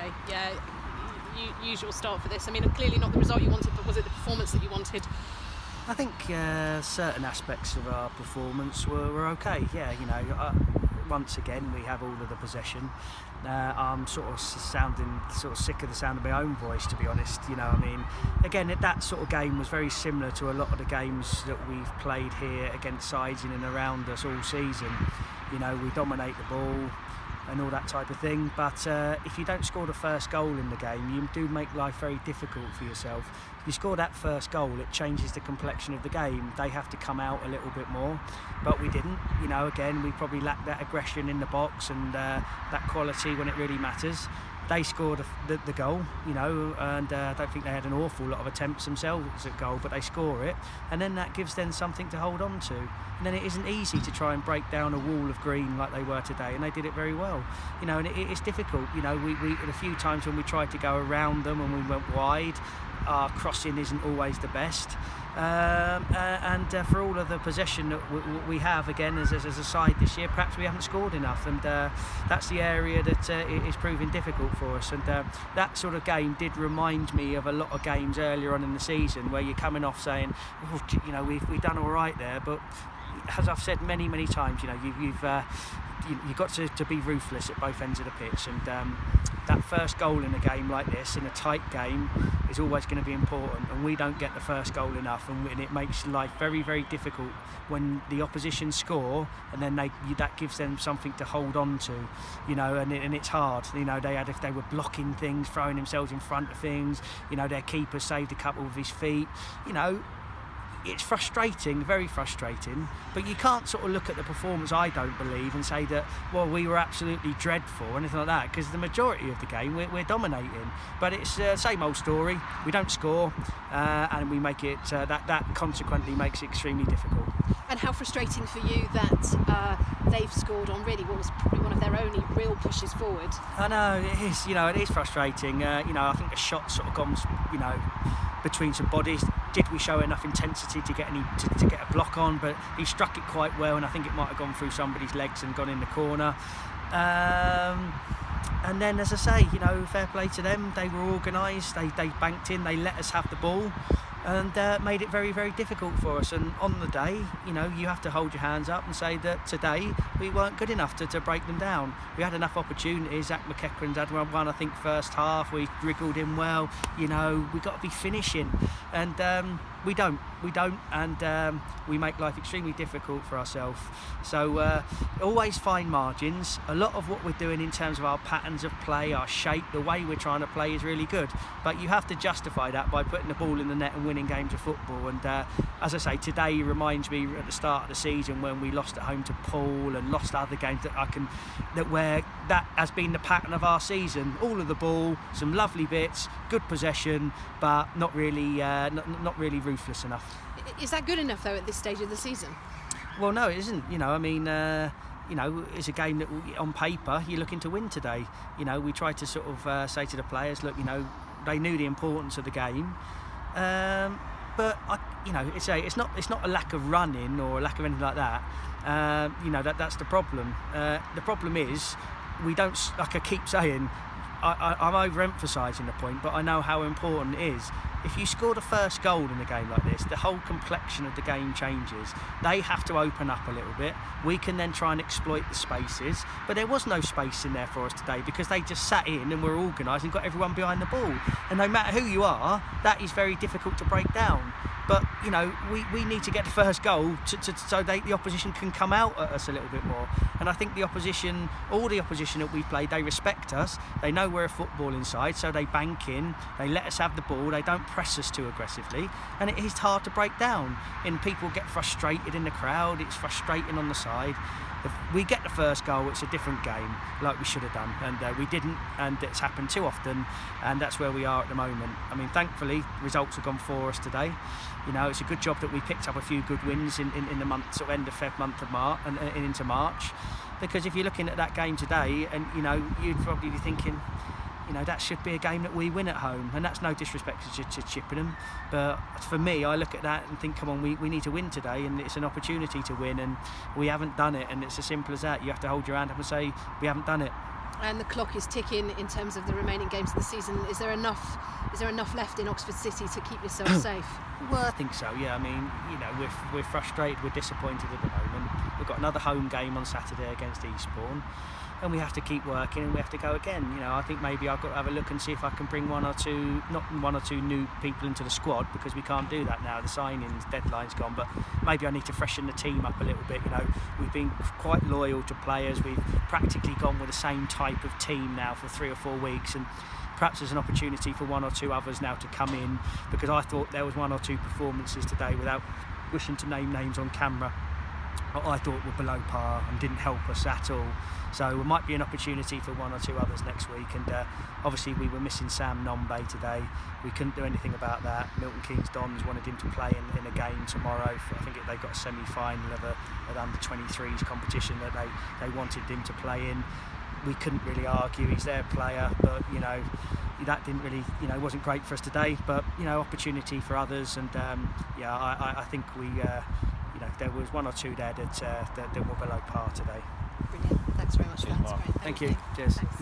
Okay, yeah, usual start for this. I mean, clearly not the result you wanted, but was it the performance that you wanted? I think certain aspects of our performance were okay. Yeah, once again we have all of the possession. I'm sort of sick of the sound of my own voice, to be honest. Again, that sort of game was very similar to a lot of the games that we've played here against sides in and around us all season. We dominate the ball and all that type of thing, but if you don't score the first goal in the game, you do make life very difficult for yourself. If you score that first goal, it changes the complexion of the game. They have to come out a little bit more, but we didn't. Again, we probably lacked that aggression in the box and that quality when it really matters. They scored the goal, and I don't think they had an awful lot of attempts themselves at goal, but they score it, and then that gives them something to hold on to. And then it isn't easy to try and break down a wall of green like they were today, and they did it very well. And it's difficult. We a few times when we tried to go around them and we went wide, our crossing isn't always the best. And for all of the possession that we have, again, as a side this year, perhaps we haven't scored enough, and that's the area that is proving difficult for us. And that sort of game did remind me of a lot of games earlier on in the season where you're coming off saying, we've done all right there, but as I've said many times, you've got to be ruthless at both ends of the pitch, and that first goal in a game like this, in a tight game, is always going to be important, and we don't get the first goal enough, and it makes life very, very difficult when the opposition score, and then that gives them something to hold on to, and it's hard. If they were blocking things, throwing themselves in front of things, their keeper saved a couple with his feet, it's frustrating, very frustrating, but you can't sort of look at the performance, I don't believe, and say that, well, we were absolutely dreadful or anything like that, because the majority of the game we're dominating. But it's the same old story. We don't score, and we make it, that consequently makes it extremely difficult. And how frustrating for you that they've scored on really what was probably one of their only real pushes forward? I know, it is, it is frustrating. I think the shot's sort of gone, between some bodies. Did we show enough intensity to get to get a block on? But he struck it quite well, and I think it might have gone through somebody's legs and gone in the corner. And then, as I say, fair play to them. They were organised. They banked in. They let us have the ball, and made it very, very difficult for us. And on the day, you have to hold your hands up and say that today we weren't good enough to break them down. We had enough opportunities. Zach McEachran's had one, I think, first half. We wriggled in well. We got to be finishing, and we don't, and we make life extremely difficult for ourselves. So always fine margins. A lot of what we're doing in terms of our patterns of play, our shape, the way we're trying to play is really good, but you have to justify that by putting the ball in the net and winning games of football. And as I say, today reminds me at the start of the season when we lost at home to Poole and lost other games where that has been the pattern of our season. All of the ball, some lovely bits, good possession, but not really ruthless enough. Is that good enough though at this stage of the season? Well, no, it isn't. It's a game that on paper you're looking to win today. We tried to sort of say to the players, look, they knew the importance of the game, but it's not a lack of running or a lack of anything like that. That's the problem. The problem is we don't, like I keep saying, I'm overemphasising the point, but I know how important it is. If you score the first goal in a game like this, the whole complexion of the game changes. They have to open up a little bit. We can then try and exploit the spaces, but there was no space in there for us today because they just sat in and were organised and got everyone behind the ball. And no matter who you are, that is very difficult to break down. But we need to get the first goal so the opposition can come out at us a little bit more. And I think all the opposition that we've played, they respect us. They know we're a footballing side, so they bank in. They let us have the ball. They don't press us too aggressively, and it is hard to break down. And people get frustrated in the crowd. It's frustrating on the side. If we get the first goal, it's a different game, like we should have done, and we didn't, and it's happened too often, and that's where we are at the moment. I mean, thankfully, results have gone for us today. It's a good job that we picked up a few good wins in the month, sort of end of Feb, month of March, and into March, because if you're looking at that game today, and you'd probably be thinking, that should be a game that we win at home, and that's no disrespect to Chippenham, but for me, I look at that and think, come on, we need to win today, and it's an opportunity to win, and we haven't done it, and it's as simple as that. You have to hold your hand up and say we haven't done it. and the clock is ticking in terms of the remaining games of the season. Is there enough left in Oxford City to keep yourself safe? Well, I think so. Yeah, I mean, you know, we're frustrated, we're disappointed at the moment. We've got another home game on Saturday against Eastbourne, and we have to keep working, and we have to go again. You know, I think maybe I've got to have a look and see if I can bring not one or two new people into the squad, because we can't do that now. The signings deadline's gone, but maybe I need to freshen the team up a little bit. You know, we've been quite loyal to players. We've practically gone with the same type of team now for 3 or 4 weeks, and perhaps there's an opportunity for 1 or 2 others now to come in, because I thought there was 1 or 2 performances today, without wishing to name names on camera, I thought were below par and didn't help us at all. So there might be an opportunity for 1 or 2 others next week, and obviously we were missing Sam Nombe today. We couldn't do anything about that. Milton Keynes Dons wanted him to play in a game tomorrow. I think they've got a semi-final of an under-23s competition that they wanted him to play in. We couldn't really argue, he's their player, but you know, that didn't really, you know, wasn't great for us today. But you know, opportunity for others, and I think we, you know, there was 1 or 2 there that were below par today. Brilliant. Thanks very much for that. That's great. Thank you. Cheers. Thanks.